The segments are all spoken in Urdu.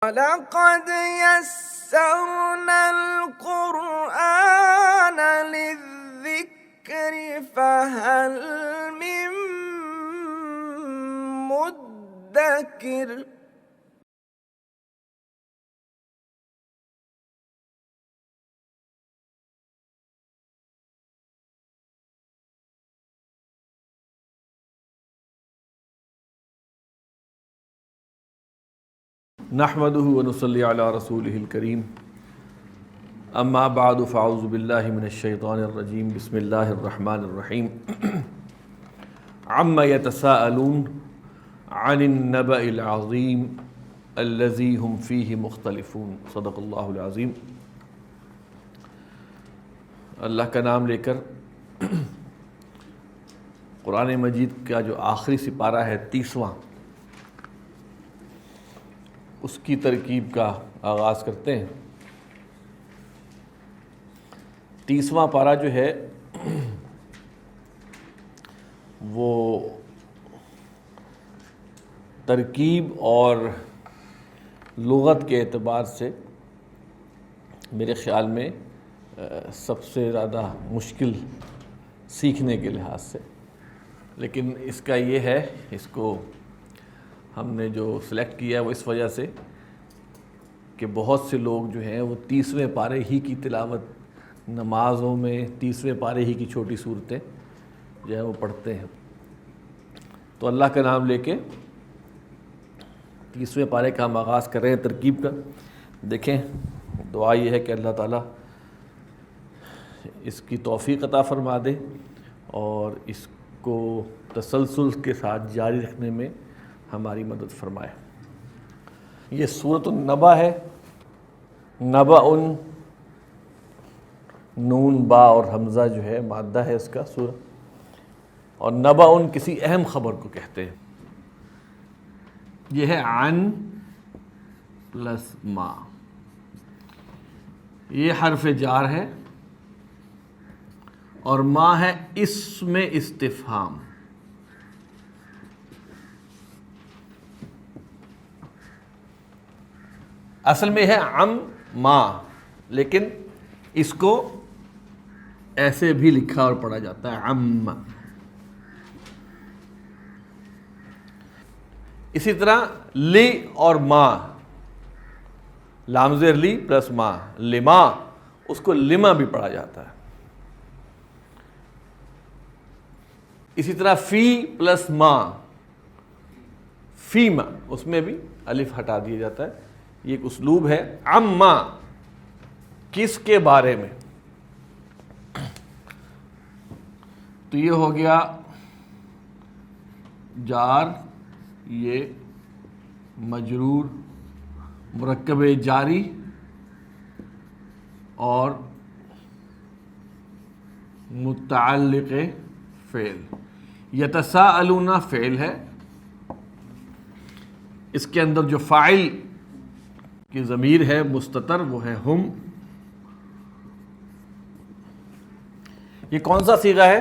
وَلَقَدْ يَسَّرْنَا الْقُرْآنَ لِلذِّكْرِ فَهَلْ مِن مُّدَّكِرٍ۔ نحمده ونصلی علی رسولہ الکریم، اما بعد فاعوذ باللہ من الشیطان الرجیم، بسم اللہ الرحمن الرحیم۔ عما یتساءلون عن النبأ العظیم الذی هم فیہ مختلفون، صدق اللہ العظیم۔ اللہ کا نام لے کر قرآن مجید کا جو آخری سپارہ ہے 30واں، اس کی ترکیب کا آغاز کرتے ہیں۔ 30واں پارہ جو ہے وہ ترکیب اور لغت کے اعتبار سے میرے خیال میں سب سے زیادہ مشکل سیکھنے کے لحاظ سے، لیکن اس کا یہ ہے، اس کو ہم نے جو سلیکٹ کیا ہے وہ اس وجہ سے کہ بہت سے لوگ جو ہیں وہ 30ویں پارے ہی کی تلاوت نمازوں میں 30ویں پارے ہی کی چھوٹی صورتیں جو ہے وہ پڑھتے ہیں۔ تو اللہ کا نام لے کے 30ویں پارے کا ہم آغاز کر رہے ہیں ترکیب کا۔ دیکھیں، دعا یہ ہے کہ اللہ تعالیٰ اس کی توفیق عطا فرما دے اور اس کو تسلسل کے ساتھ جاری رکھنے میں ہماری مدد فرمائے۔ یہ سورۃ النبا ہے، نبأ، نون با اور حمزہ جو ہے مادہ ہے اس کا سورہ، اور نبأ کسی اہم خبر کو کہتے ہیں۔ یہ ہے عن پلس ما، یہ حرف جار ہے اور ما ہے اسم استفہام۔ اصل میں ہے عم ما، لیکن اس کو ایسے بھی لکھا اور پڑھا جاتا ہے عم۔ اسی طرح لی اور ما، لام زیر لی پلس ما، لما، اس کو لما بھی پڑھا جاتا ہے۔ اسی طرح فی پلس ما، فیما، اس میں بھی الف ہٹا دیا جاتا ہے۔ یہ ایک اسلوب ہے۔ عما، کس کے بارے میں، تو یہ ہو گیا جار، یہ مجرور، مرکب جاری اور متعلق فعل۔ یتساءلون فعل ہے، اس کے اندر جو فاعل کی ضمیر ہے مستتر وہ ہے ہم۔ یہ کون سا صیغہ ہے؟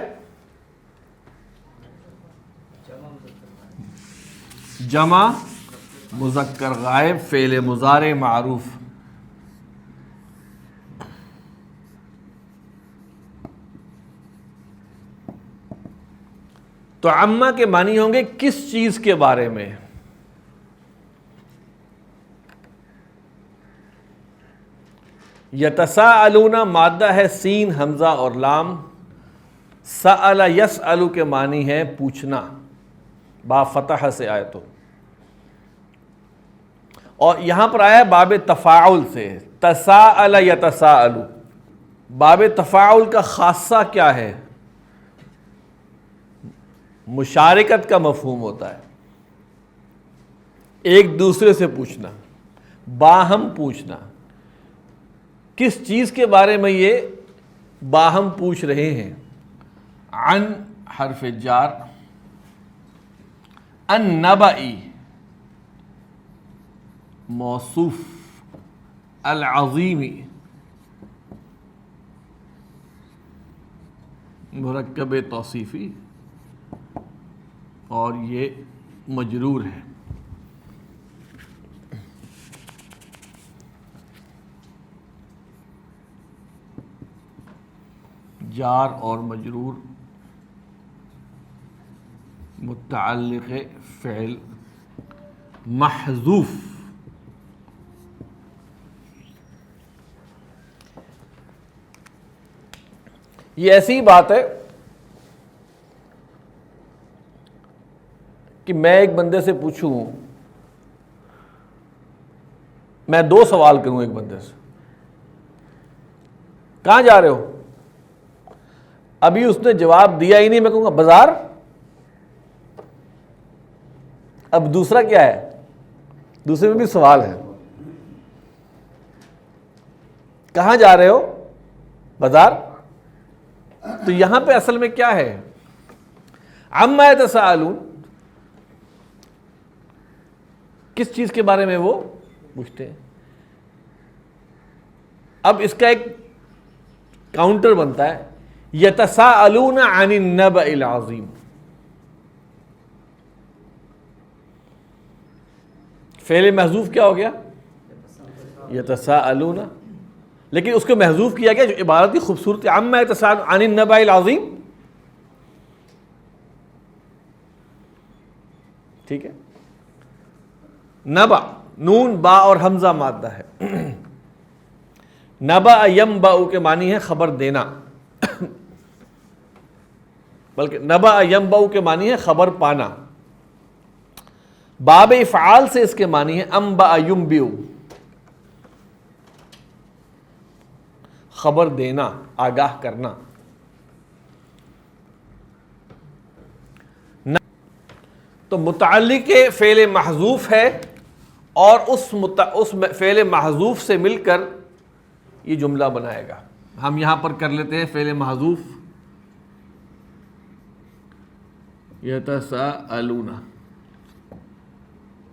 جمع مذکر غائب، فعل مضارع معروف۔ تو عما کے معنی ہوں گے کس چیز کے بارے میں۔ یتساءلون مادہ ہے سین، حمزہ اور لام۔ سأل یسأل کے معنی ہے پوچھنا، با فتح سے آئے تو، اور یہاں پر آیا ہے باب تفاعل سے، تساءل یتساءل۔ باب تفاعل کا خاصہ کیا ہے؟ مشارکت کا مفہوم ہوتا ہے، ایک دوسرے سے پوچھنا، باہم پوچھنا۔ کس چیز کے بارے میں یہ باہم پوچھ رہے ہیں؟ عن حرف جار، النبئی موصوف، العظیمی مرکب توصیفی، اور یہ مجرور ہے۔ جار اور مجرور متعلق فعل محذوف. یہ ایسی بات ہے کہ میں ایک بندے سے پوچھوں، میں 2 سوال کروں ایک بندے سے، کہاں جا رہے ہو؟ ابھی اس نے جواب دیا ہی نہیں، میں کہوں گا بازار. اب دوسرا کیا ہے؟ دوسرے میں بھی سوال ہے، کہاں جا رہے ہو؟ بازار. تو یہاں پہ اصل میں کیا ہے؟ عما یتساءلون، کس چیز کے بارے میں وہ پوچھتے ہیں. اب اس کا ایک کاؤنٹر بنتا ہے، یتساءلون عن النبأ العظیم. فعل محذوف کیا ہو گیا؟ یتساءلون. لیکن اس کو محذوف کیا گیا جو عبارت کی خوبصورتی، عما یتساءلون عن النبأ العظیم. ٹھیک ہے. نبا، نون با اور حمزہ مادہ ہے. نبا ینبأ کے معنی ہے خبر دینا، بلکہ نبا ینبأ کے معنی ہے خبر پانا. باب افعال سے اس کے معنی ہے انبأ ینبئ، خبر دینا، آگاہ کرنا. تو متعلق فعل محذوف ہے، اور اس فعل محذوف سے مل کر یہ جملہ بنائے گا. ہم یہاں پر کر لیتے ہیں فعل محذوف یتساءلون،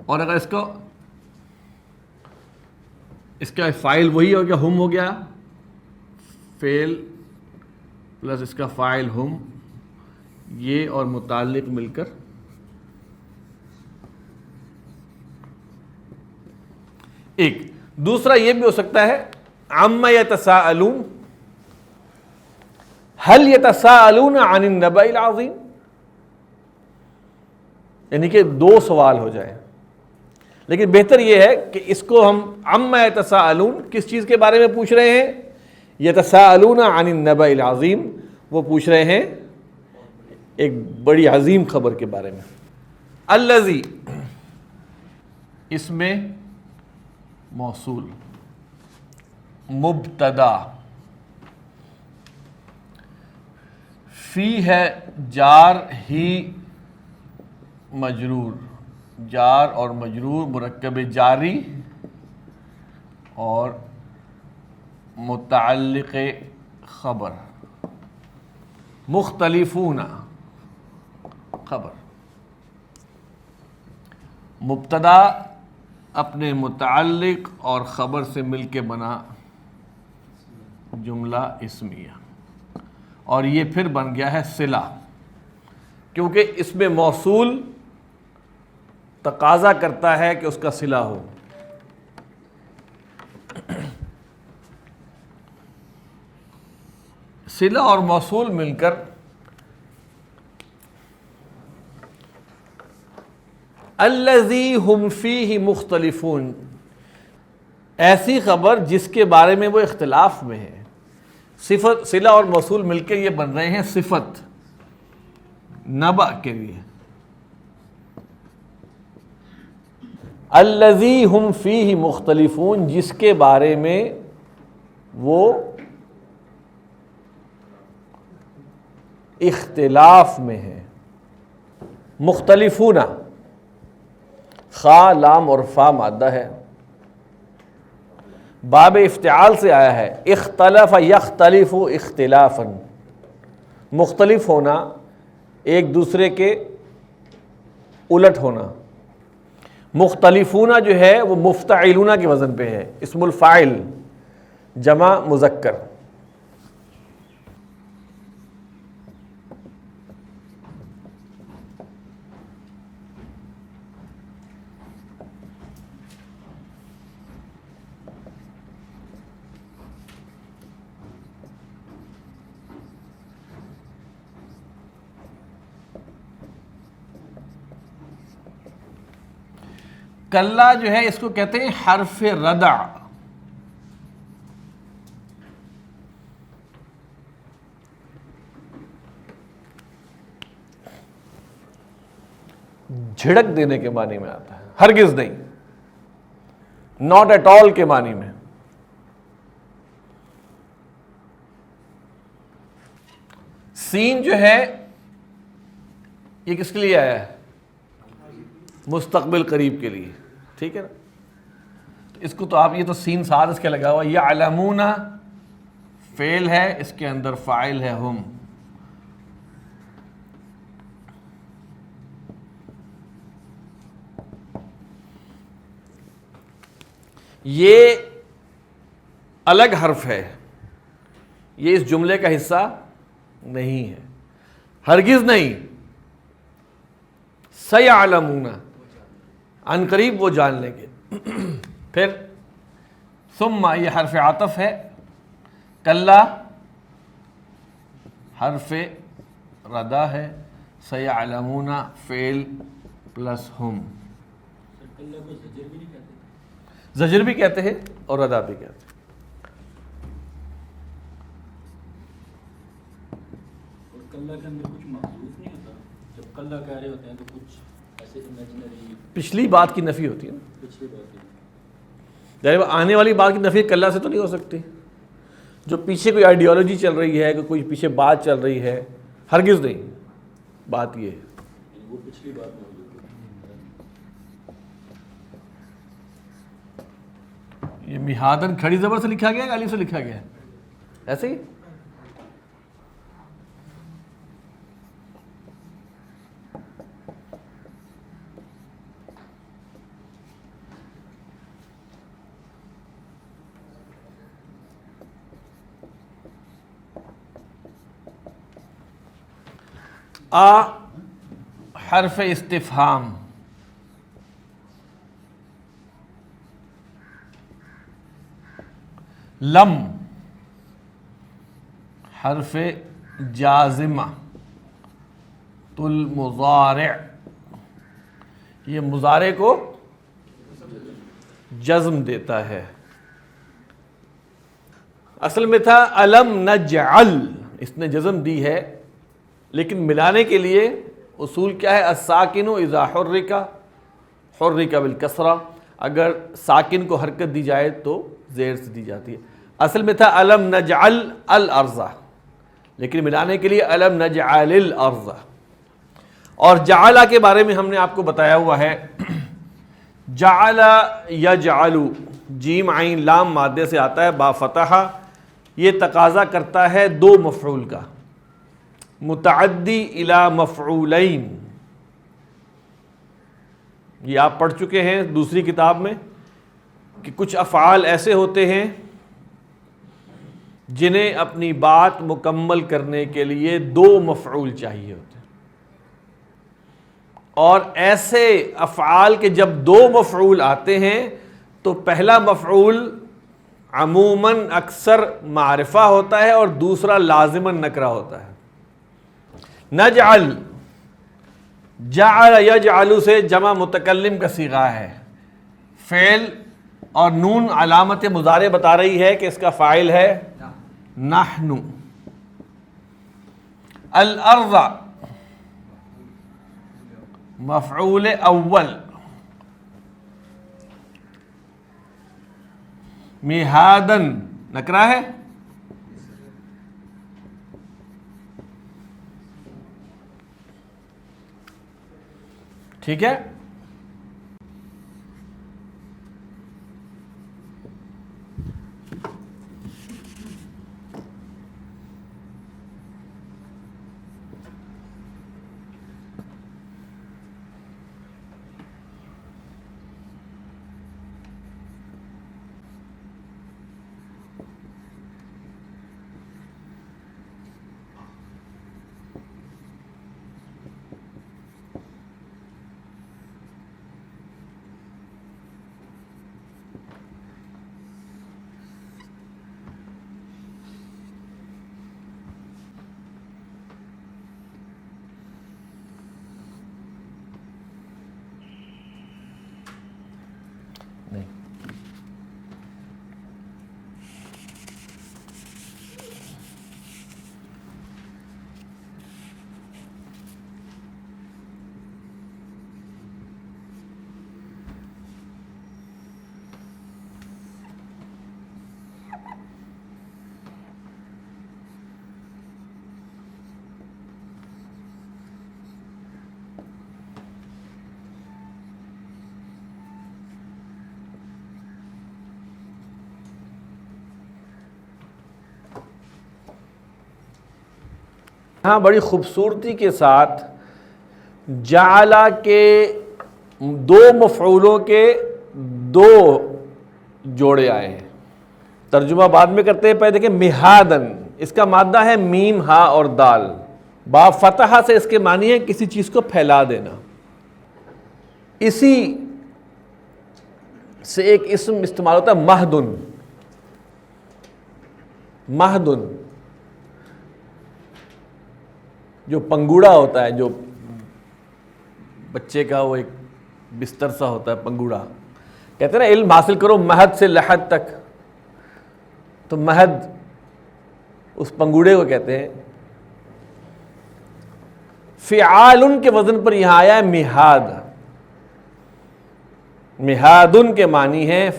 اور اگر اس کا فاعل وہی ہو گیا، ہم ہو گیا، فعل پلس اس کا فاعل ہم، یہ اور متعلق مل کر ایک. دوسرا یہ بھی ہو سکتا ہے عما یتساءلون هل یتساءلون عن النبأ العظیم، یعنی کہ 2 سوال ہو جائیں. لیکن بہتر یہ ہے کہ اس کو ہم عما یتساءلون، کس چیز کے بارے میں پوچھ رہے ہیں؟ یتساءلون عن النبأ العظیم، وہ پوچھ رہے ہیں ایک بڑی عظیم خبر کے بارے میں. الذی، اس میں موصول، مبتدا، فی ہے جار ہی مجرور، جار اور مجرور مرکب جاری اور متعلق خبر، مختلفون خبر. مبتدا اپنے متعلق اور خبر سے مل کے بنا جملہ اسمیہ، اور یہ پھر بن گیا ہے صلہ، کیونکہ اس میں موصول تقاضا کرتا ہے کہ اس کا صلہ ہو. صلہ اور موصول مل کر الذی ہم فیہ مختلفون، ایسی خبر جس کے بارے میں وہ اختلاف میں ہے. صفت، صلہ اور موصول مل کے یہ بن رہے ہیں صفت نبأ کے لیے. الذی ہم فیہ مختلفون، جس کے بارے میں وہ اختلاف میں ہے. مختلفون، خا لام اور فا مادہ ہے، باب افتعال سے آیا ہے. اختلف یختلف اختلافا، مختلف ہونا، ایک دوسرے کے الٹ ہونا. مختلفون جو ہے وہ مفتعلون کے وزن پہ ہے، اسم الفاعل جمع مذکر. کلا جو ہے اس کو کہتے ہیں حرف ردع. جھڑک دینے کے معنی میں آتا ہے, ہرگز نہیں, ناٹ ایٹ آل کے معنی میں. سین جو ہے یہ کس کے لیے آیا ہے؟ مستقبل قریب کے لیے, ٹھیک ہے نا. اس کو تو آپ, یہ تو سین ساتھ اس کے لگا ہوا, یعلمون فعل ہے, اس کے اندر فاعل ہے ہم. یہ الگ حرف ہے, یہ اس جملے کا حصہ نہیں ہے, ہرگز نہیں. سیعلمون, ان قریب وہ جان لیں گے. پھر ثم, یہ حرف عطف ہے. کلا حرف ردا ہے. سیعلمون فعل پلس ہم. زجر بھی کہتے ہیں اور ردا بھی کہتے ہیں. کلا کے اندر کچھ محذوف نہیں ہوتا؟ جب کلا کہہ رہے ہوتے ہیں تو کچھ ایسے امیجنری پچھلی بات کی نفی ہوتی ہے نا, پچھلی بات ہے. ظاہر آنے والی بات کی نفی کلا سے تو نہیں ہو سکتی. جو پیچھے کوئی آئیڈیالوجی چل رہی ہے, کوئی پیچھے بات چل رہی ہے, ہرگز نہیں. بات یہ ہے وہ پچھلی بات میں ہوئی. یہ میہادن کھڑی زبر سے لکھا گیا ہے, الف سے لکھا گیا ہے, ایسے ہی. حرف استفہام. لم حرف جازمہ. تل مضارع, یہ مضارع کو جزم دیتا ہے. اصل میں تھا الم نجعل, اس نے جزم دی ہے, لیکن ملانے کے لیے اصول کیا ہے؟ الساکن اذا حرک حرک بالکسرہ, اگر ساکن کو حرکت دی جائے تو زیر سے دی جاتی ہے. اصل میں تھا الم نجعل الارض, لیکن ملانے کے لیے الم نجعل الارض. اور جعل کے بارے میں ہم نے آپ کو بتایا ہوا ہے, جعل یجعل, جیم عین لام مادے سے آتا ہے با فتح. یہ تقاضا کرتا ہے دو مفعول کا, متعدی الی مفعولین. یہ آپ پڑھ چکے ہیں دوسری کتاب میں کہ کچھ افعال ایسے ہوتے ہیں جنہیں اپنی بات مکمل کرنے کے لیے دو مفعول چاہیے ہوتے ہیں, اور ایسے افعال کے جب دو مفعول آتے ہیں تو پہلا مفعول عموماً اکثر معرفہ ہوتا ہے اور دوسرا لازماً نکرہ ہوتا ہے. نجعل, جعل یجعل سے جمع متکلم کا صیغہ ہے. فعل اور نون علامت مضارع بتا رہی ہے کہ اس کا فاعل ہے نحن. الارض مفعول اول. مہادن نکرہ ہے. ٹھیک ہے. ہاں بڑی خوبصورتی کے ساتھ جعلہ کے دو مفعولوں کے دو جوڑے آئے ہیں. ترجمہ بعد میں کرتے ہیں. پہلے دیکھیں مہادن، اس کا مادہ ہے میم ہا اور دال. با فتح سے اس کے معنی ہے کسی چیز کو پھیلا دینا. اسی سے ایک اسم استعمال ہوتا ہے مہدن. مہدن جو پنگوڑا ہوتا ہے، جو بچے کا وہ ایک بستر سا ہوتا ہے پنگوڑا. کہتے ہیں نا علم حاصل کرو مہد سے لحد تک، تو مہد اس پنگوڑے کو کہتے ہیں. فعالن کے وزن پر یہاں آیا ہے مہاد. مہادن کے معنی ہے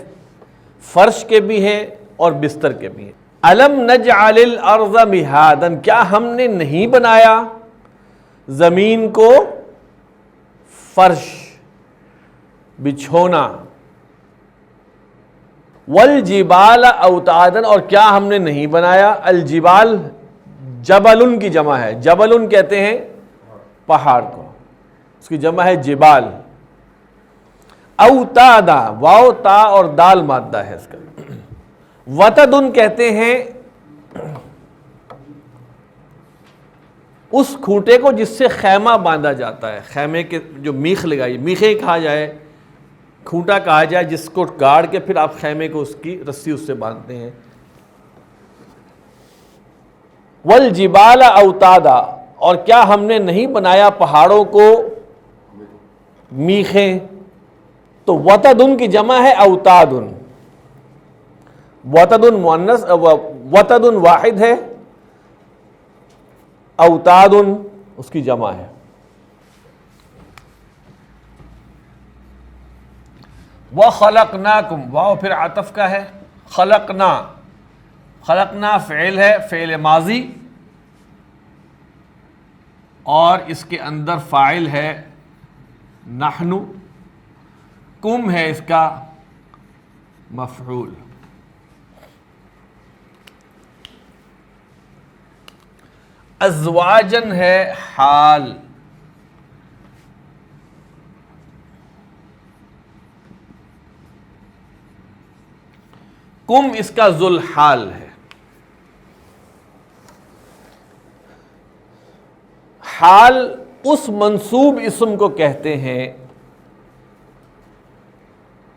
فرش کے بھی ہیں اور بستر کے بھی ہیں. الم نجعل الارض مہادن، کیا ہم نے نہیں بنایا زمین کو فرش، بچھونا. والجبال اوتادا، اور کیا ہم نے نہیں بنایا الجبال، جبلن کی جمع ہے. جبلن کہتے ہیں پہاڑ کو، اس کی جمع ہے جبال. اوتادا، واو تا اور دال مادہ ہے اس کا. وتدن کہتے ہیں اس کھوٹے کو جس سے خیمہ باندھا جاتا ہے. خیمے کے جو میخ لگائی، میخیں کہا جائے، کھوٹا کہا جائے، جس کو گاڑ کے پھر آپ خیمے کو اس کی رسی اس سے باندھتے ہیں. والجبال اوتادا، اور کیا ہم نے نہیں بنایا پہاڑوں کو میخیں. تو وتدن کی جمع ہے اوتادن. وتدن مؤنث، وتدن واحد ہے، اوتادن اس کی جمع ہے. وَخَلَقْنَاكُمْ، واو پھر عطف کا ہے. خلقنا، خلقنا فعل ہے، فعل ماضی، اور اس کے اندر فاعل ہے نحن. کم ہے اس کا مفعول. ازواجن ہے حال. کم اس کا ذوالحال ہے. حال اس منصوب اسم کو کہتے ہیں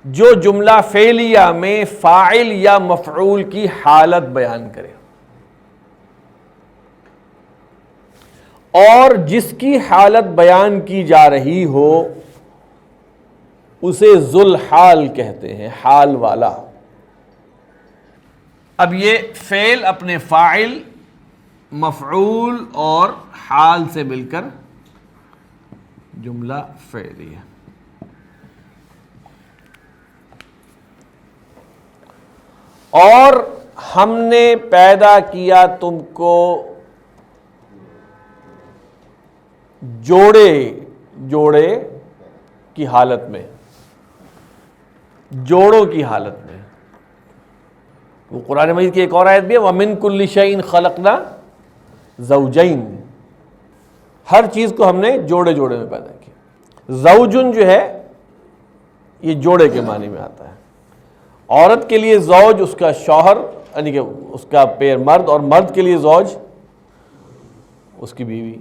جو جملہ فعلیہ میں فاعل یا مفعول کی حالت بیان کرے، اور جس کی حالت بیان کی جا رہی ہو اسے ذوالحال کہتے ہیں، حال والا. اب یہ فعل اپنے فاعل، مفعول اور حال سے مل کر جملہ فعلی ہے. اور ہم نے پیدا کیا تم کو جوڑے، جوڑے کی حالت میں، جوڑوں کی حالت میں. وہ قرآن مجید کی ایک اور آیت بھی ہے وَمِن كُلِّ شَيْءٍ خَلَقْنَا زَوْجَيْن، ہر چیز کو ہم نے جوڑے جوڑے میں پیدا کیا. زوجن جو ہے یہ جوڑے کے معنی میں آتا ہے. عورت کے لیے زوج اس کا شوہر، یعنی کہ اس کا پیر مرد، اور مرد کے لیے زوج اس کی بیوی.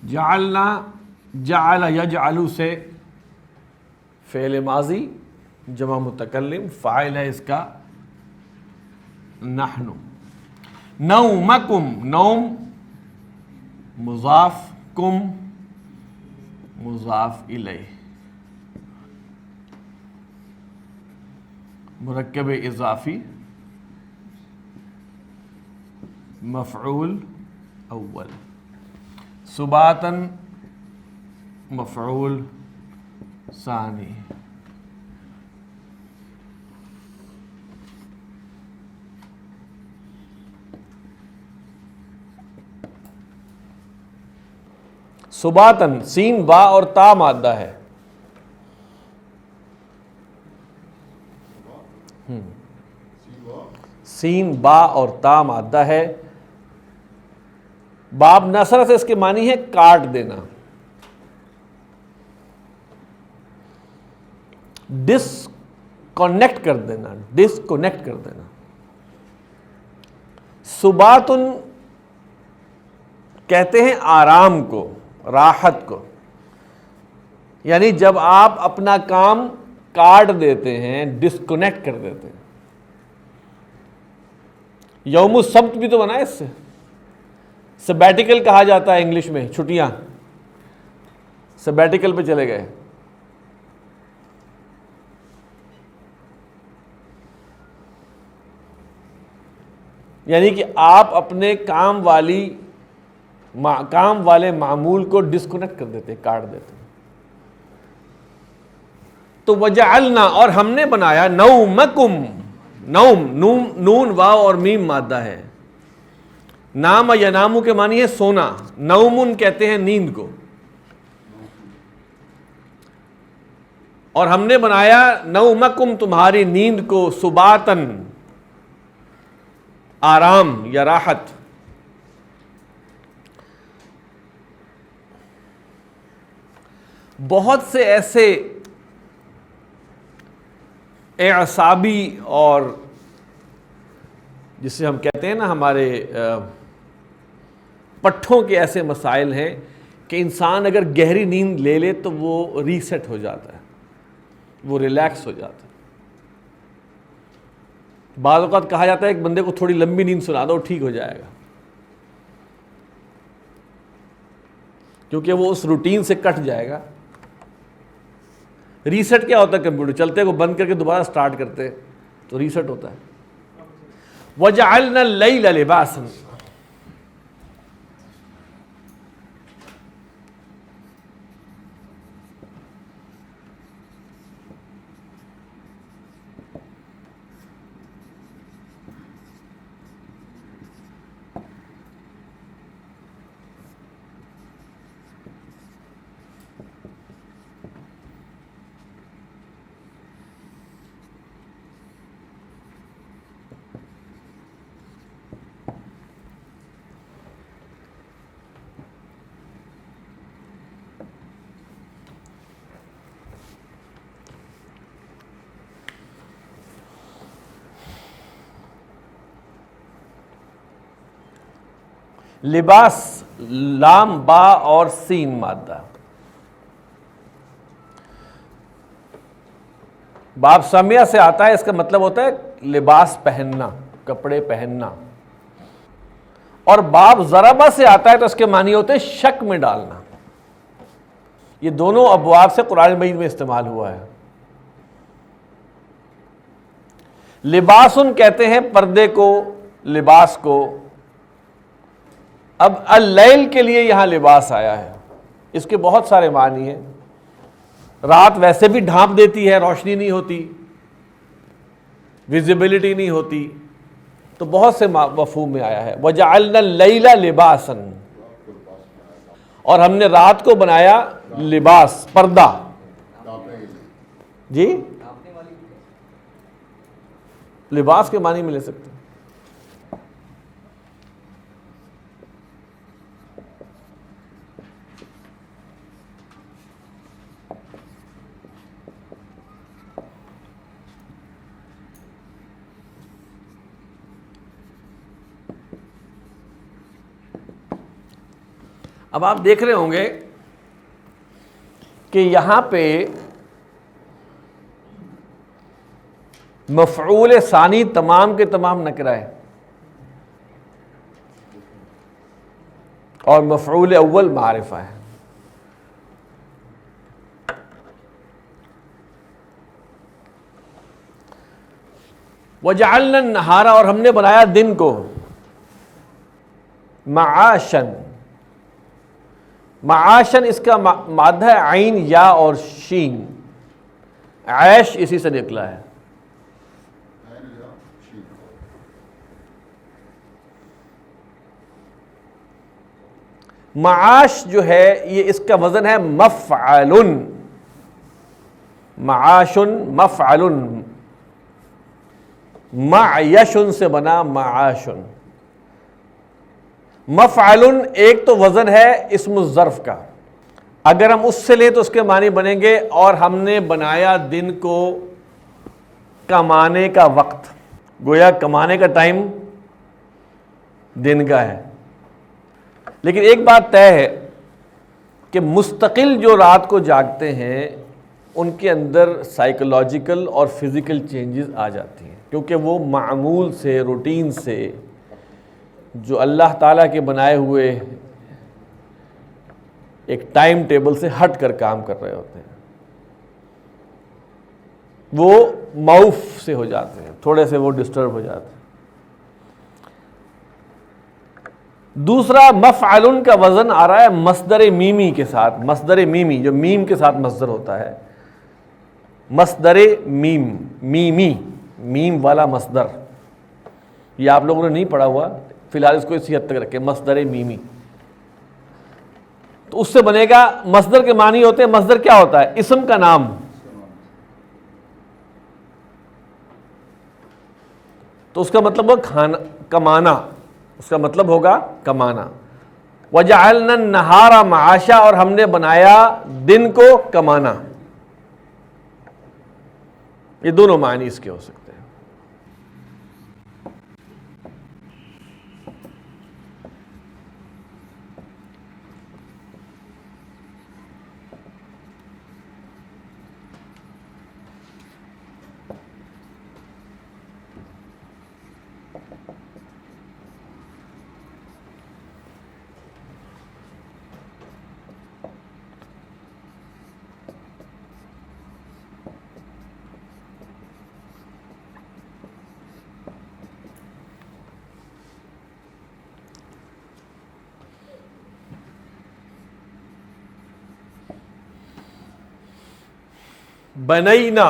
جعلنا جعل یجعل سے فعل ماضی جمع متکلم، فاعل ہے اس کا نحن. نومکم، نوم مضاف، کم مضاف الیہ، مرکب اضافی مفعول اول، سباتن مفعول ثانی. سباتن سین با اور تا مادہ ہے. سین با اور تا مادہ ہے. باب نصر سے اس کے معنی ہے کاٹ دینا، ڈسکنیکٹ کر دینا، ڈسکنیکٹ کر دینا. سباتن کہتے ہیں آرام کو، راحت کو، یعنی جب آپ اپنا کام کاٹ دیتے ہیں، ڈسکنیکٹ کر دیتے ہیں. یوم السبت بھی تو بنا ہے اس سے، سبیٹیکل کہا جاتا ہے انگلش میں، چھٹیاں، سبیٹیکل پہ چلے گئے. یعنی کہ آپ اپنے کام والے معمول کو ڈسکنیکٹ کر دیتے، کاٹ دیتے. تو وجعلنا، اور ہم نے بنایا، نومکم، نوم نون واو اور میم مادہ ہے. نام ینامو کے معنی ہے سونا، نومن کہتے ہیں نیند کو. اور ہم نے بنایا نومکم تمہاری نیند کو، سباتن آرام یا راحت. بہت سے ایسے اعصابی اور جسے ہم کہتے ہیں نا ہمارے پٹھوں کے ایسے مسائل ہیں کہ انسان اگر گہری نیند لے لے تو وہ ریسیٹ ہو جاتا ہے، وہ ریلیکس ہو جاتا ہے. بعض اوقات کہا جاتا ہے ایک بندے کو تھوڑی لمبی نیند سنا دو ٹھیک ہو جائے گا، کیونکہ وہ اس روٹین سے کٹ جائے گا. ریسیٹ کیا ہوتا ہے؟ کمپیوٹر چلتے کو بند کر کے دوبارہ سٹارٹ کرتے تو ریسیٹ ہوتا ہے. وَجَعَلْنَا اللَّيْلَ لِبَاسًا، لباس لام با اور سین مادہ. باب سمیہ سے آتا ہے، اس کا مطلب ہوتا ہے لباس پہننا، کپڑے پہننا. اور باب ضربہ سے آتا ہے تو اس کے معنی ہوتے ہیں شک میں ڈالنا. یہ دونوں ابواب سے قرآن مجید میں استعمال ہوا ہے. لباسن کہتے ہیں پردے کو، لباس کو. اب اللیل کے لیے یہاں لباس آیا ہے، اس کے بہت سارے معنی ہیں. رات ویسے بھی ڈھانپ دیتی ہے، روشنی نہیں ہوتی، ویزیبلٹی نہیں ہوتی، تو بہت سے مفہوم میں آیا ہے. وَجَعَلْنَا اللَّيْلَ لِبَاسًا، اور ہم نے رات کو بنایا لباس، پردہ. جی لباس کے معنی میں لے سکتے ہیں. اب آپ دیکھ رہے ہوں گے کہ یہاں پہ مفعول ثانی تمام کے تمام نکرہ ہے اور مفعول اول معرفہ ہے. وَجَعَلْنَا النَّهَارَ اور ہم نے بنایا دن کو معاشن. معاشن اس کا مادہ ہے عین یا اور شین. عیش اسی سے نکلا ہے. معاش جو ہے یہ اس کا وزن ہے مفعل. معاشن مفعل. معیشن سے بنا معاشن. مفعل ایک تو وزن ہے اسم الظرف کا، اگر ہم اس سے لیں تو اس کے معنی بنیں گے اور ہم نے بنایا دن کو کمانے کا وقت. گویا کمانے کا ٹائم دن کا ہے. لیکن ایک بات طے ہے کہ مستقل جو رات کو جاگتے ہیں ان کے اندر سائیکولوجیکل اور فزیکل چینجز آ جاتی ہیں، کیونکہ وہ معمول سے، روٹین سے، جو اللہ تعالیٰ کے بنائے ہوئے ایک ٹائم ٹیبل سے ہٹ کر کام کر رہے ہوتے ہیں. وہ معوف سے ہو جاتے ہیں، تھوڑے سے وہ ڈسٹرب ہو جاتے ہیں. دوسرا مفعل کا وزن آ رہا ہے مصدر میمی کے ساتھ. مصدر میمی جو میم کے ساتھ مصدر ہوتا ہے، مصدر میم، میمی، میم والا مصدر. یہ آپ لوگوں نے نہیں پڑھا ہوا، فی الحال اس کو اسی حد تک رکھیں، مصدر میمی. تو اس سے بنے گا، مصدر کے معنی ہوتے ہیں، مصدر کیا ہوتا ہے؟ اسم کا نام. تو اس کا مطلب ہوگا کھانا، کمانا. اس کا مطلب ہوگا کمانا. وَجَعَلْنَا النَّهَارَ مَعَاشًا اور ہم نے بنایا دن کو کمانا. یہ دونوں معنی اس کے ہو سکتے ہیں. بنینا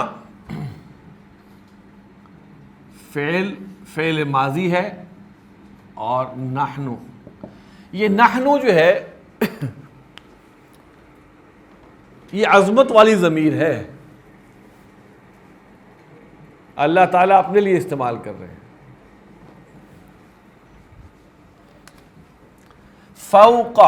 فعل ماضی ہے اور نحنو، یہ نحنو جو ہے یہ عظمت والی ضمیر ہے، اللہ تعالیٰ اپنے لیے استعمال کر رہے ہیں. فوق،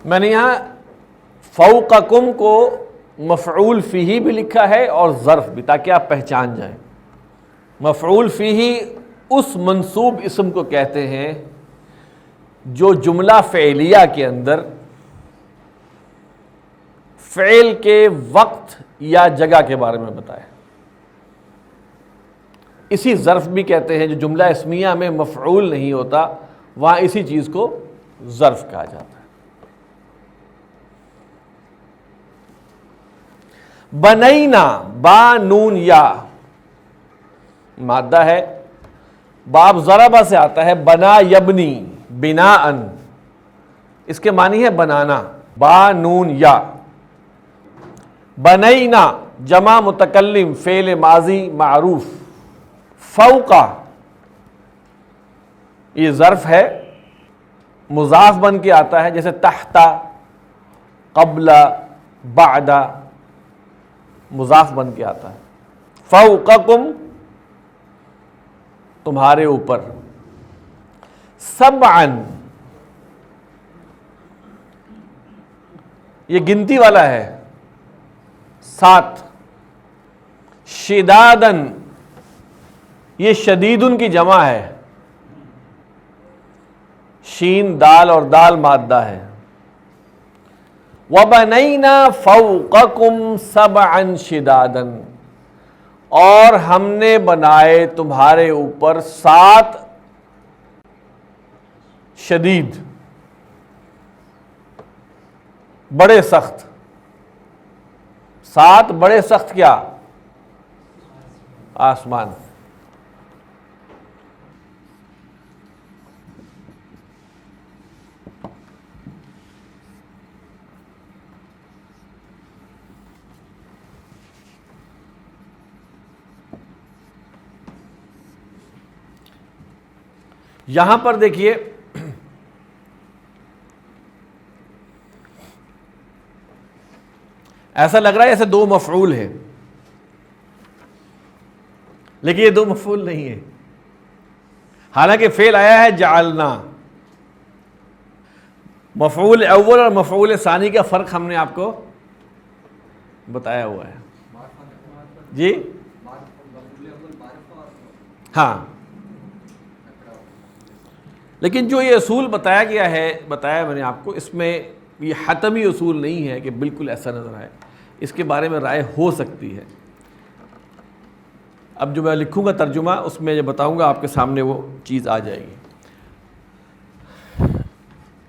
میں نے یہاں فوقکم کو مفعول فیہ بھی لکھا ہے اور ظرف بھی، تاکہ آپ پہچان جائیں. مفعول فیہ اس منصوب اسم کو کہتے ہیں جو جملہ فعلیہ کے اندر فعل کے وقت یا جگہ کے بارے میں بتائے. اسی ظرف بھی کہتے ہیں، جو جملہ اسمیہ میں مفعول نہیں ہوتا وہاں اسی چیز کو ظرف کہا جاتا ہے. بنینا با نون یا مادہ ہے، باب ضربہ سے آتا ہے، بنا یبنی بناءً، اس کے معنی ہے بنانا، با نون یا۔ بنینا جمع متکلم فعل ماضی معروف، فوقا یہ ظرف ہے، مضاف بن کے آتا ہے، جیسے تحت، قبل، بعد مضاف بن کے آتا ہے۔ فوقکم تمہارے اوپر، سبعن یہ گنتی والا ہے، 7، شدادن یہ شدیدن کی جمع ہے، شین دال اور دال مادہ ہے۔ وَبَنَيْنَا فَوْقَكُمْ سَبْعًا شِدَادًا اور ہم نے بنائے تمہارے اوپر 7 شدید، بڑے سخت، 7 بڑے سخت کیا؟ آسمان۔ یہاں پر دیکھیے ایسا لگ رہا ہے جیسے 2 مفعول ہے، لیکن یہ 2 مفعول نہیں ہے، حالانکہ فعل آیا ہے جعلنا۔ مفعول اول اور مفعول ثانی کا فرق ہم نے آپ کو بتایا ہوا ہے جی، ہاں، لیکن جو یہ اصول بتایا گیا ہے، بتایا میں نے آپ کو، اس میں یہ حتمی اصول نہیں ہے کہ بالکل ایسا نظر آئے، اس کے بارے میں رائے ہو سکتی ہے۔ اب جو میں لکھوں گا ترجمہ، اس میں جو بتاؤں گا آپ کے سامنے وہ چیز آ جائے گی۔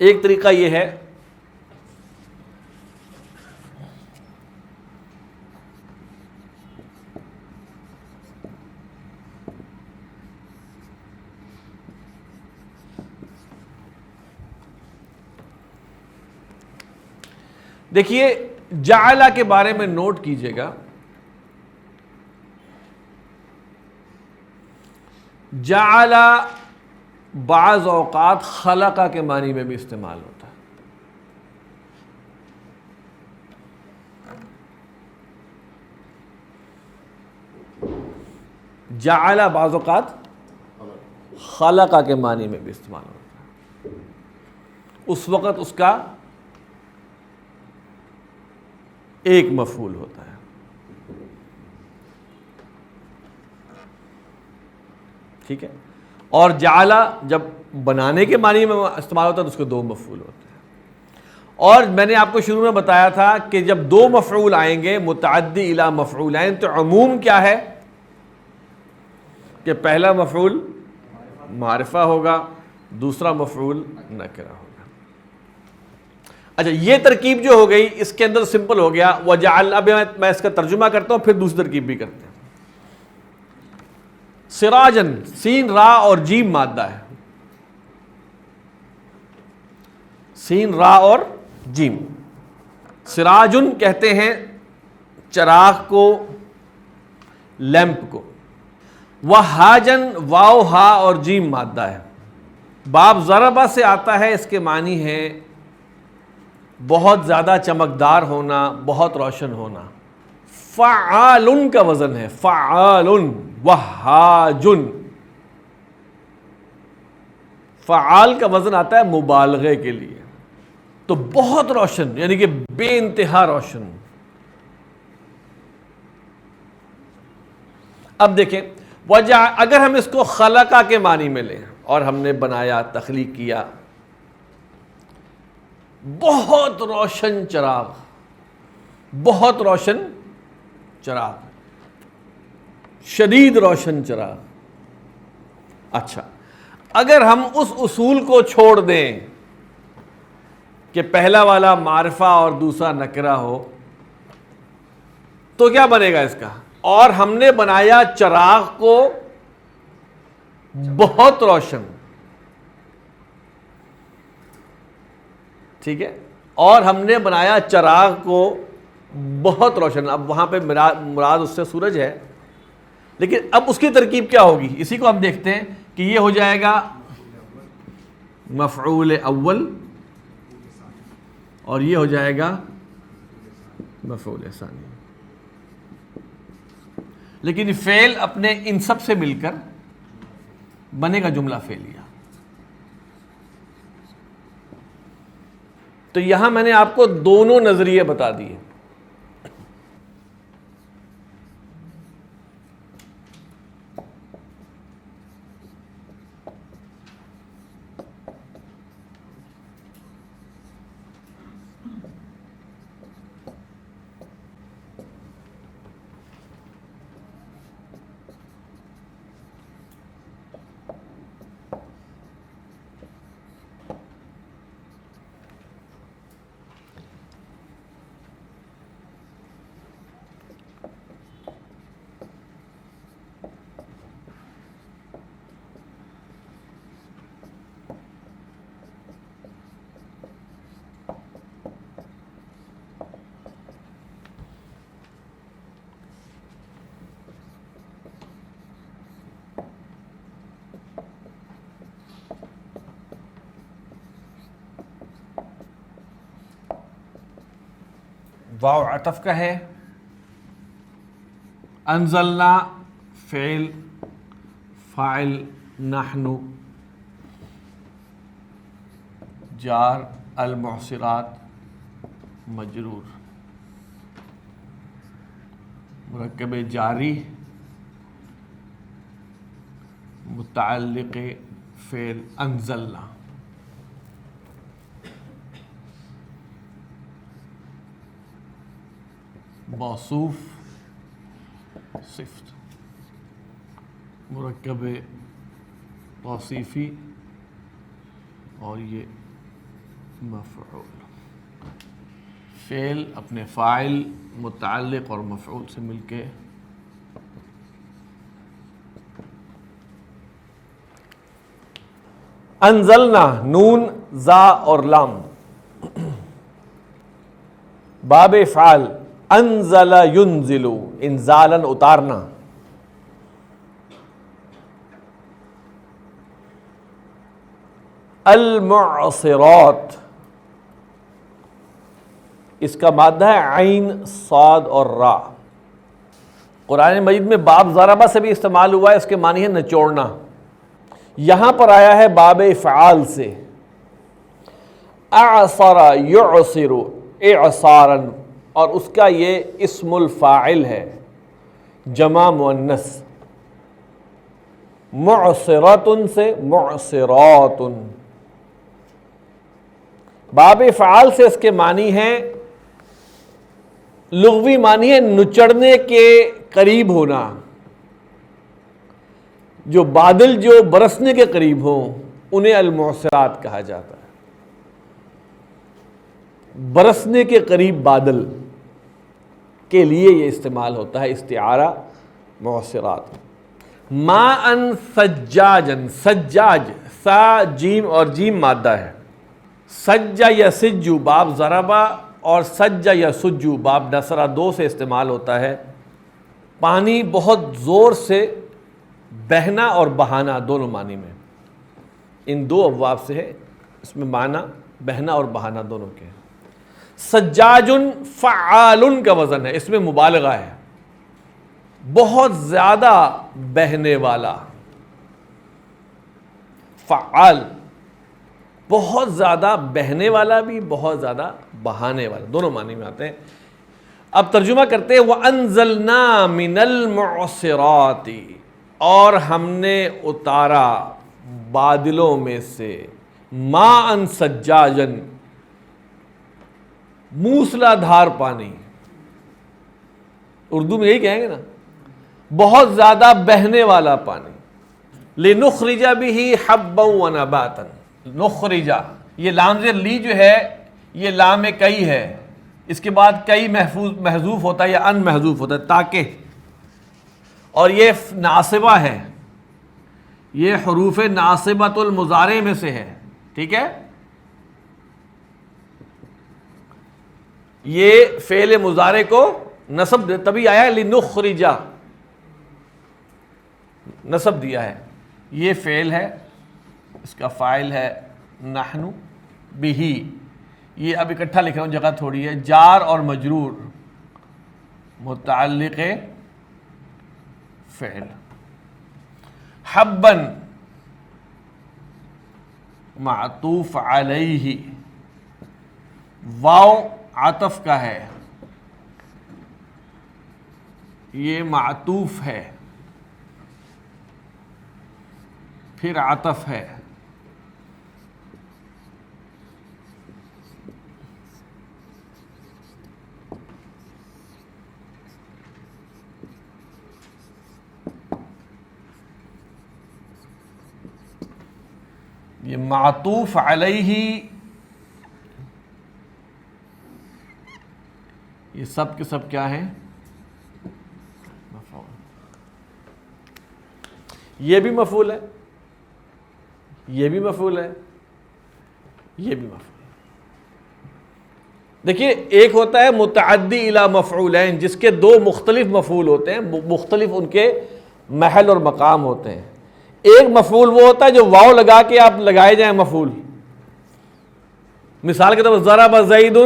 ایک طریقہ یہ ہے دیکھیے، جعلہ کے بارے میں نوٹ کیجئے گا، جعلہ بعض اوقات خلقہ کے معنی میں بھی استعمال ہوتا ہے۔ جعلہ بعض اوقات خلقہ کے معنی میں بھی استعمال ہوتا ہے، اس وقت اس کا ایک مفعول ہوتا ہے۔ ٹھیک ہے، اور جعلہ جب بنانے کے معنی میں استعمال ہوتا ہے تو اس کے 2 مفعول ہوتے ہیں۔ اور میں نے آپ کو شروع میں بتایا تھا کہ جب 2 مفعول آئیں گے متعدی الی مفعولین تو عموم کیا ہے کہ پہلا مفعول معرفہ ہوگا، دوسرا مفعول نکرہ ہوگا۔ اچھا، یہ ترکیب جو ہو گئی اس کے اندر سمپل ہو گیا وجعل۔ اب میں اس کا ترجمہ کرتا ہوں، پھر دوسری ترکیب بھی کرتے ہیں۔ سراجن، سین را اور جیم مادہ ہے، سین را اور جیم۔ سراجن کہتے ہیں چراغ کو، لیمپ کو۔ وہاجن، واو ہا اور جیم مادہ ہے، باب ضربہ سے آتا ہے، اس کے معنی ہے بہت زیادہ چمکدار ہونا، بہت روشن ہونا۔ فعالن کا وزن ہے، فعالن۔ وہاجن، فعال کا وزن آتا ہے مبالغے کے لیے، تو بہت روشن یعنی کہ بے انتہا روشن۔ اب دیکھیں، اگر ہم اس کو خلقہ کے معنی میں لیں اور ہم نے بنایا، تخلیق کیا، بہت روشن چراغ، بہت روشن چراغ، شدید روشن چراغ۔ اچھا، اگر ہم اس اصول کو چھوڑ دیں کہ پہلا والا معرفہ اور دوسرا نکرہ ہو، تو کیا بنے گا اس کا؟ اور ہم نے بنایا چراغ کو بہت روشن. ٹھیک ہے، اور ہم نے بنایا چراغ کو بہت روشن. اب وہاں پہ مراد اس سے سورج ہے، لیکن اب اس کی ترکیب کیا ہوگی اسی کو ہم دیکھتے ہیں کہ یہ ہو جائے گا مفعول اول اور یہ ہو جائے گا مفعول ثانی. لیکن فعل اپنے ان سب سے مل کر بنے گا جملہ فعلیہ. تو یہاں میں نے آپ کو دونوں نظریے بتا دیے. واو عطف کا ہے، انزلنا فعل، فاعل نحن، جار المعصرات مجرور، مرکب جاری متعلق فعل انزلنا. موصوف صفت مرکب توصیفی اور یہ مفعول. فعل اپنے فاعل متعلق اور مفعول سے مل کے انزلنا نون زا اور لام باب افعال انزل ینزل انزالا اتارنا. المعصرات اس کا مادہ ہے عین صاد اور را. قرآن مجید میں باب ضربہ سے بھی استعمال ہوا ہے، اس کے معنی ہے نچوڑنا. یہاں پر آیا ہے باب افعال سے. اعصر یعصر اعصارا، اور اس کا یہ اسم الفاعل ہے جمع مؤنث. معصرات سے معصرات. باب فعال سے اس کے معنی ہیں، لغوی معنی ہے نچڑنے کے قریب ہونا. جو بادل جو برسنے کے قریب ہوں انہیں المعصرات کہا جاتا ہے. برسنے کے قریب بادل کے لیے یہ استعمال ہوتا ہے استعارہ معصرات. ماء سجاجن، سجاج سا جیم اور جیم مادہ ہے. سجا یا سجو باب ضربہ اور سجا یا سجو باب نصرہ دو سے استعمال ہوتا ہے. پانی بہت زور سے بہنا اور بہانا دونوں معنی میں، ان دو ابواب سے ہے. اس میں معنی بہنا اور بہانا دونوں کے. سجاجن فعالن کا وزن ہے، اس میں مبالغہ ہے، بہت زیادہ بہنے والا. فعال بہت زیادہ بہنے والا بھی، بہت زیادہ بہانے والا، دونوں معنی میں آتے ہیں. اب ترجمہ کرتے ہیں وَأَنزَلْنَا مِنَ الْمُعْصِرَاتِ، اور ہم نے اتارا بادلوں میں سے ماءً سجاجن موسلا دھار پانی. اردو میں یہی کہیں گے نا، بہت زیادہ بہنے والا پانی. لِنُخْرِجَ بِهِ حَبًّا وَنَبَاتًا. نخرجا، یہ لام زیر لی جو ہے یہ لام کئی ہے، اس کے بعد کئی محذوف ہوتا ہے یا ان محذوف ہوتا ہے، تاکہ، اور یہ ناصبہ ہے، یہ حروف ناصبۃ المضارع میں سے ہے، ٹھیک ہے؟ یہ فعل مضارع کو نصب تبھی آیا ہے، لنخرج، نصب دیا ہے، یہ فعل ہے، اس کا فاعل ہے نحن بہ، یہ اب اکٹھا لکھ رہا ہوں، جگہ تھوڑی ہے، جار اور مجرور متعلق فعل، حبا معطوف علیہ، واو عطف کا ہے، یہ معطوف ہے، پھر عطف ہے، یہ معطوف علیہ، یہ سب کے سب کیا ہیں؟ مفعول، یہ بھی مفعول ہے، یہ بھی مفعول ہے، یہ بھی مفعول ہے۔ دیکھیے ایک ہوتا ہے متعدی الی مفعولین، جس کے دو مختلف مفعول ہوتے ہیں، مختلف ان کے محل اور مقام ہوتے ہیں۔ ایک مفعول وہ ہوتا ہے جو واو لگا کے آپ لگائے جائیں مفعول، مثال کے طور پر ضرب زید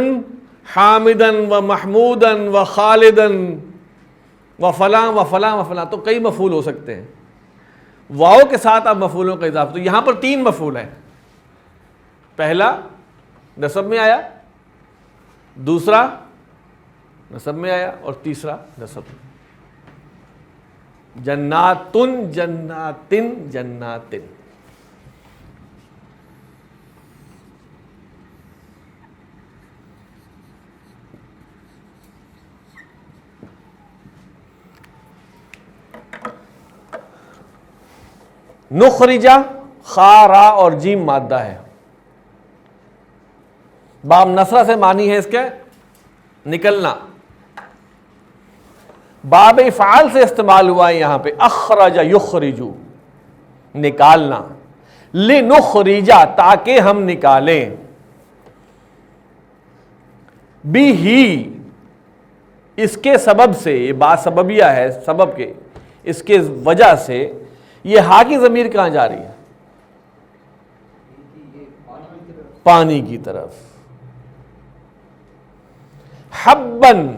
حامدا و محمودا و خالدا و فلاں و فلاں و فلاں، تو کئی مفعول ہو سکتے ہیں، واو کے ساتھ آپ مفعولوں کا اضافہ، تو یہاں پر تین مفعول ہیں، پہلا نصب میں آیا، دوسرا نصب میں آیا، اور تیسرا نصب میں، جناتن جناتن جناتن۔ نخرجہ، خا را اور جیم مادہ ہے، باب نصرہ سے معنی ہے اس کے نکلنا، باب افعال سے استعمال ہوا ہے یہاں پہ، اخرج یخرجو، نکالنا، لنخرج تاکہ ہم نکالیں، بھی اس کے سبب سے، یہ با سببیہ ہے، سبب کے، اس کے وجہ سے، یہ ہا کی ضمیر کہاں جا رہی ہے؟ پانی کی طرف، حبن،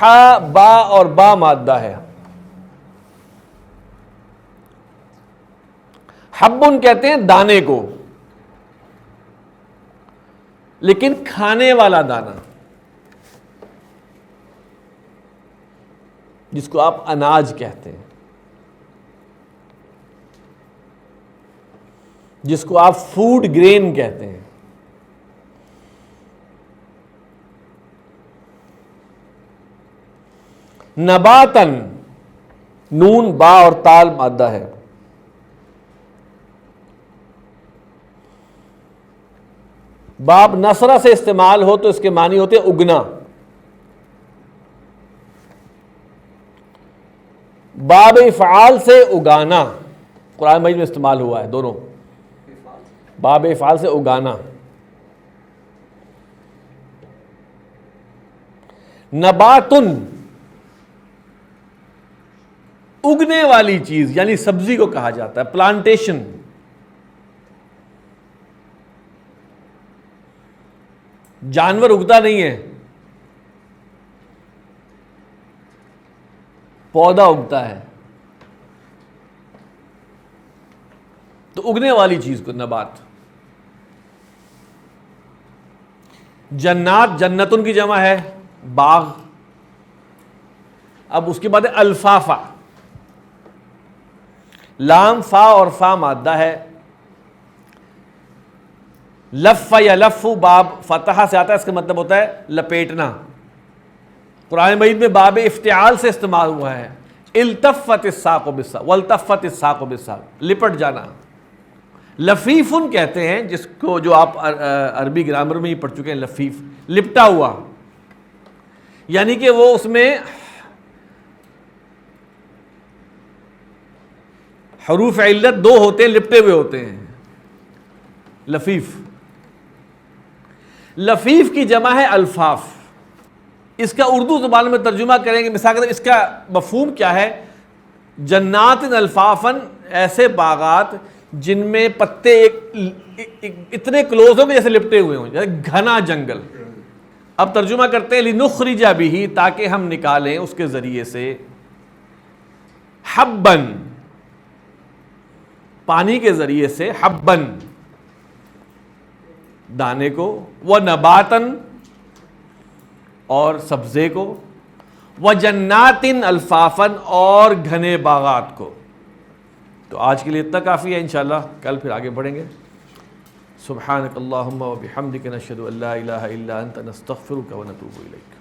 ہا با اور با مادہ ہے، حبن کہتے ہیں دانے کو، لیکن کھانے والا دانا، جس کو آپ اناج کہتے ہیں، جس کو آپ فوڈ گرین کہتے ہیں۔ نباتن، نون با اور تال مادہ ہے، باب نصرہ سے استعمال ہو تو اس کے معنی ہوتے ہیں اگنا، باب افعال سے اگانا، قرآن مجید میں استعمال ہوا ہے دونوں، باب افعال سے اگانا، نباتن، اگنے والی چیز یعنی سبزی کو کہا جاتا ہے، پلانٹیشن، جانور اگتا نہیں ہے، پودا اگتا ہے، تو اگنے والی چیز کو نبات۔ جنات، جنتن کی جمع ہے، باغ۔ اب اس کے بعد الفافا، لام فا اور فا مادہ ہے، لف یا لفو باب فتحہ سے آتا ہے، اس کا مطلب ہوتا ہے لپیٹنا، قرآن مجید میں باب افتعال سے استعمال ہوا ہے، التفت الساق بالساق والتفت الساق بالساق، لپٹ جانا۔ لفیفن کہتے ہیں جس کو، جو آپ عربی گرامر میں ہی پڑھ چکے ہیں، لفیف، لپٹا ہوا، یعنی کہ وہ اس میں حروف علت دو ہوتے ہیں، لپٹے ہوئے ہوتے ہیں. لفیف، لفیف کی جمع ہے الفاف. اس کا اردو زبان میں ترجمہ کریں گے، مثال کے طور اس کا مفہوم کیا ہے؟ جنات الفافن، ایسے باغات جن میں پتے اتنے کلوز ہوں کہ جیسے لپٹے ہوئے ہوں، جیسے گھنا جنگل. اب ترجمہ کرتے ہیں لنخرج بہ، تاکہ ہم نکالیں اس کے ذریعے سے حبن، پانی کے ذریعے سے حبن، دانے کو، ونباتن، اور سبزے کو، وجناتن الفافن، اور گھنے باغات کو. تو آج کے لیے اتنا کافی ہے، انشاءاللہ کل پھر آگے بڑھیں گے. سبحانک اللہم و بحمدک، نشہد ان لا الہ الا انت، نستغفرک و نتوب الیک.